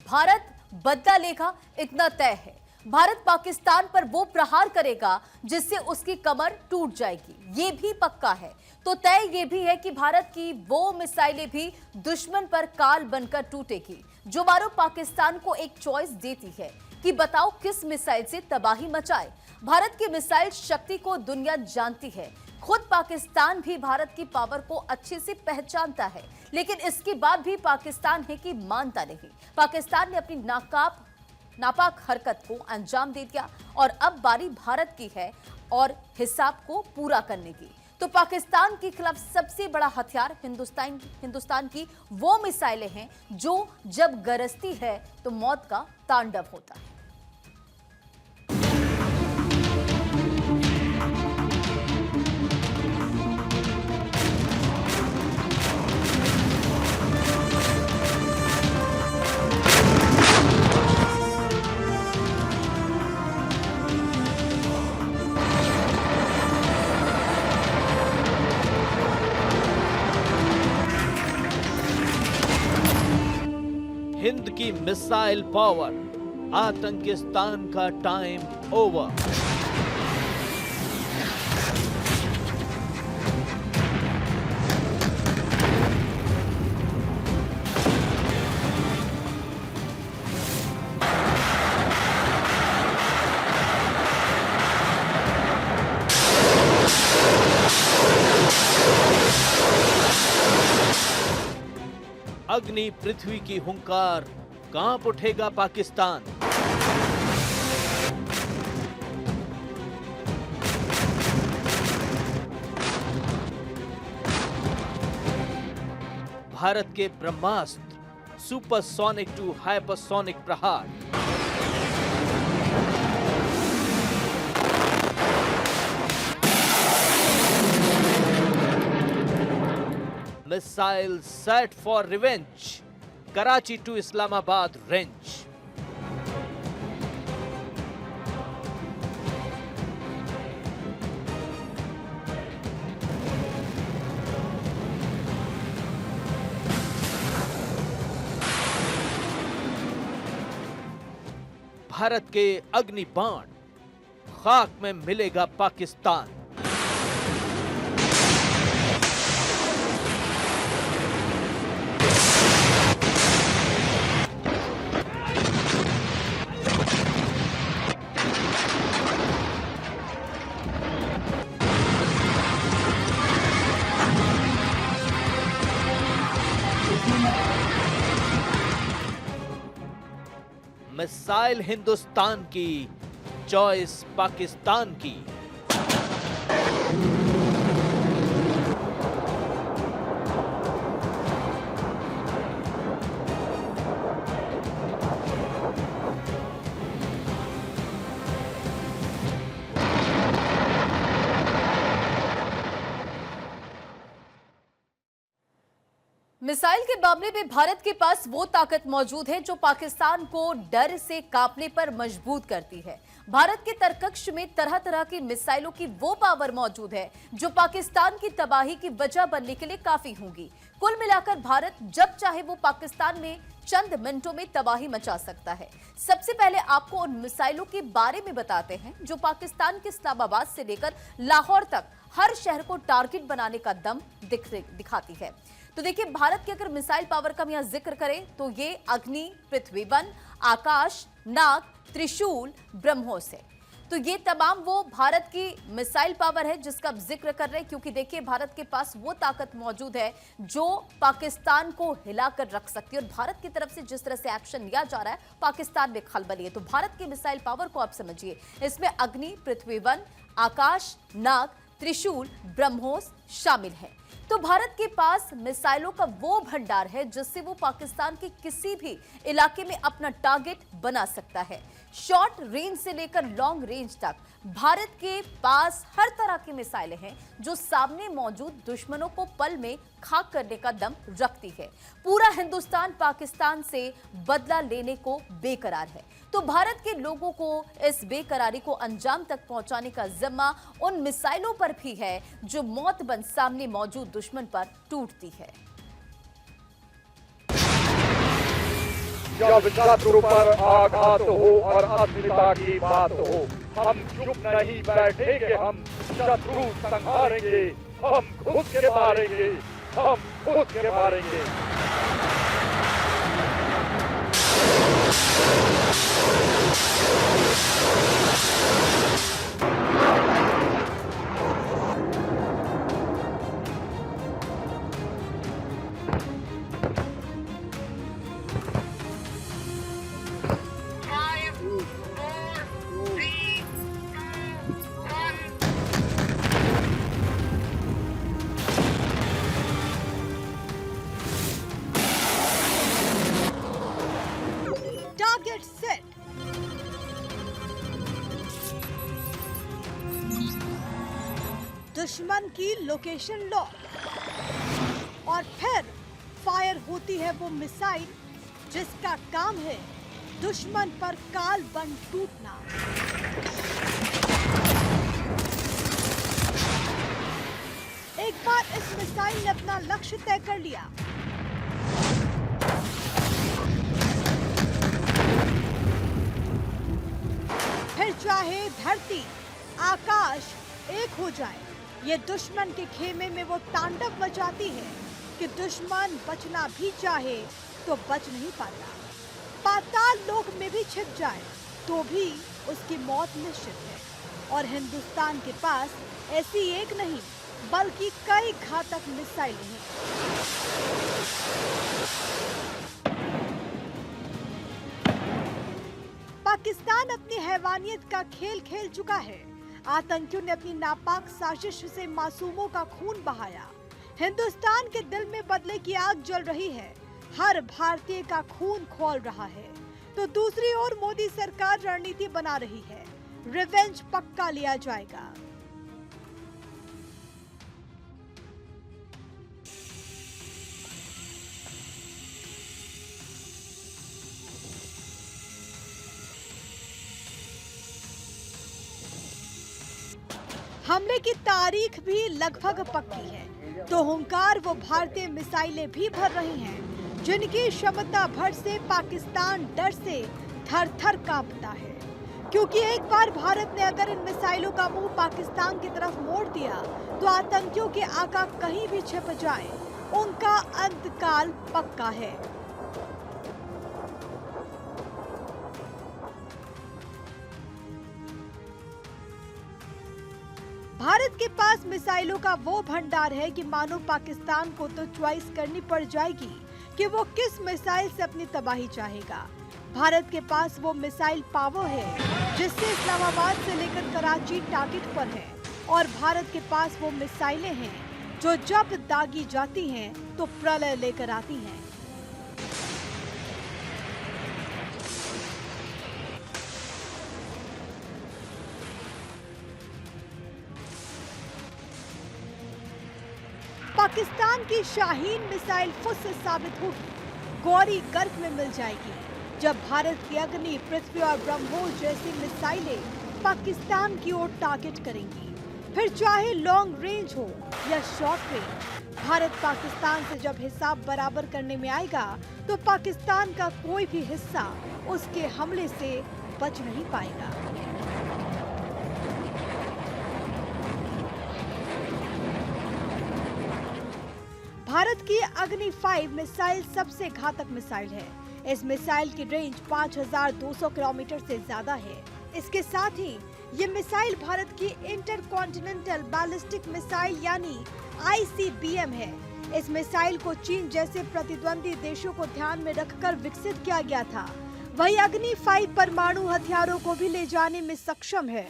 भारत बदला लेगा, इतना तय है। भारत पाकिस्तान पर वो प्रहार करेगा जिससे उसकी कमर टूट जाएगी, ये भी पक्का है। तो तय ये भी है कि भारत की वो मिसाइलें भी दुश्मन पर काल बनकर टूटेगी, जो मारो पाकिस्तान को एक चॉइस देती है कि बताओ किस मिसाइल से तबाही मचाए। भारत की मिसाइल शक्ति को दुनिया जानती है, खुद पाकिस्तान भी भारत की पावर को अच्छे से पहचानता है, लेकिन इसके बाद भी पाकिस्तान है कि मानता नहीं। पाकिस्तान ने अपनी नापाक हरकत को अंजाम दे दिया और अब बारी भारत की है और हिसाब को पूरा करने की। तो पाकिस्तान के खिलाफ सबसे बड़ा हथियार हिंदुस्तान की वो मिसाइलें हैं जो जब गरजती है तो मौत का तांडव होता है। हिंद की मिसाइल पावर, आतंकिस्तान का टाइम ओवर। अग्नि पृथ्वी की हुंकार, कांप उठेगा पाकिस्तान। भारत के ब्रह्मास्त्र, सुपरसोनिक टू हाइपरसोनिक प्रहार। Missile set for revenge, Karachi to Islamabad range. Bharat के अग्नि बाण, खाक में मिलेगा पाकिस्तान। मिसाइल हिंदुस्तान की, चॉइस पाकिस्तान की। मिसाइल के मामले में भारत के पास वो ताकत मौजूद है जो पाकिस्तान को डर से कांपने पर मजबूर करती है। भारत के तरकक्ष में तरह तरह की मिसाइलों की वो पावर मौजूद है जो पाकिस्तान की तबाही की वजह बनने के लिए काफी होंगी। कुल मिलाकर भारत जब चाहे वो पाकिस्तान में चंद मिनटों में तबाही मचा सकता है। सबसे पहले आपको उन मिसाइलों के बारे में बताते हैं जो पाकिस्तान के इस्लामाबाद से लेकर लाहौर तक हर शहर को टारगेट बनाने का दम दिखाती है। तो देखिए, भारत की अगर मिसाइल पावर का हम यहां जिक्र करें तो ये अग्नि, पृथ्वी वन, आकाश, नाग, त्रिशूल, ब्रह्मोस है। तो ये तमाम वो भारत की मिसाइल पावर है जिसका आप जिक्र कर रहे हैं, क्योंकि देखिए भारत के पास वो ताकत मौजूद है जो पाकिस्तान को हिलाकर रख सकती है। और भारत की तरफ से जिस तरह से एक्शन लिया जा रहा है, पाकिस्तान में खलबली है। तो भारत की मिसाइल पावर को आप समझिए, इसमें अग्नि, पृथ्वी वन, आकाश, नाग, त्रिशूल, ब्रह्मोस शामिल है। तो भारत के पास मिसाइलों का वो भंडार है जिससे वो पाकिस्तान के किसी भी इलाके में अपना टारगेट बना सकता है। शॉर्ट रेंज से लेकर लॉन्ग रेंज तक भारत के पास हर तरह की मिसाइलें हैं जो सामने मौजूद दुश्मनों को पल में खाक करने का दम रखती है। पूरा हिंदुस्तान पाकिस्तान से बदला लेने को बेकरार है। तो भारत के लोगों को इस बेकरारी को अंजाम तक पहुंचाने का जिम्मा उन मिसाइलों पर भी है जो मौत बन सामने मौजूद दुश्मन पर टूटती है। जब शत्रु पर आघात हो और अस्मिता की बात हो, हम चुप नहीं बैठेंगे, हम शत्रु संहारेंगे, हम घुस के मारेंगे, हम घुस के मारेंगे। Target set. दुश्मन की लोकेशन लॉक और फिर फायर होती है वो मिसाइल जिसका काम है दुश्मन पर काल बन टूटना। एक बार इस मिसाइल ने अपना लक्ष्य तय कर लिया, फिर चाहे धरती आकाश एक हो जाए, ये दुश्मन के खेमे में वो तांडव मचाती है कि दुश्मन बचना भी चाहे तो बच नहीं पाता। पाताल लोक में भी छिप जाए तो भी उसकी मौत निश्चित है। और हिंदुस्तान के पास ऐसी एक नहीं बल्कि कई घातक मिसाइलें हैं। पाकिस्तान अपनी हैवानियत का खेल खेल चुका है। आतंकियों ने अपनी नापाक साजिश से मासूमों का खून बहाया। हिंदुस्तान के दिल में बदले की आग जल रही है, हर भारतीय का खून खौल रहा है। तो दूसरी ओर मोदी सरकार रणनीति बना रही है, रिवेंज पक्का लिया जाएगा। हमले की तारीख भी लगभग पक्की है, तो हुंकार वो भारतीय मिसाइलें भी भर रही हैं, जिनकी क्षमता भर से पाकिस्तान डर से थर-थर कांपता है। क्योंकि एक बार भारत ने अगर इन मिसाइलों का मुंह पाकिस्तान की तरफ मोड़ दिया, तो आतंकियों के आका कहीं भी छिप जाए, उनका अंतकाल पक्का है। भारत के पास मिसाइलों का वो भंडार है कि मानो पाकिस्तान को तो चॉइस करनी पड़ जाएगी कि वो किस मिसाइल से अपनी तबाही चाहेगा। भारत के पास वो मिसाइल पावर है जिससे इस्लामाबाद से लेकर कराची टारगेट पर है, और भारत के पास वो मिसाइलें हैं जो जब दागी जाती हैं तो प्रलय लेकर आती हैं। पाकिस्तान की शाहीन मिसाइल फुस साबित होगी, गौरी गर्क में मिल जाएगी जब भारत की अग्नि, पृथ्वी और ब्रह्मोस जैसी मिसाइलें पाकिस्तान की ओर टारगेट करेंगी। फिर चाहे लॉन्ग रेंज हो या शॉर्ट रेंज, भारत पाकिस्तान से जब हिसाब बराबर करने में आएगा तो पाकिस्तान का कोई भी हिस्सा उसके हमले से बच नहीं पाएगा। भारत की अग्नि 5 मिसाइल सबसे घातक मिसाइल है। इस मिसाइल की रेंज 5200 किलोमीटर से ज्यादा है। इसके साथ ही ये मिसाइल भारत की इंटरकॉन्टिनेंटल बैलिस्टिक मिसाइल यानी ICBM है। इस मिसाइल को चीन जैसे प्रतिद्वंदी देशों को ध्यान में रखकर विकसित किया गया था। वही अग्नि 5 परमाणु हथियारों को भी ले जाने में सक्षम है।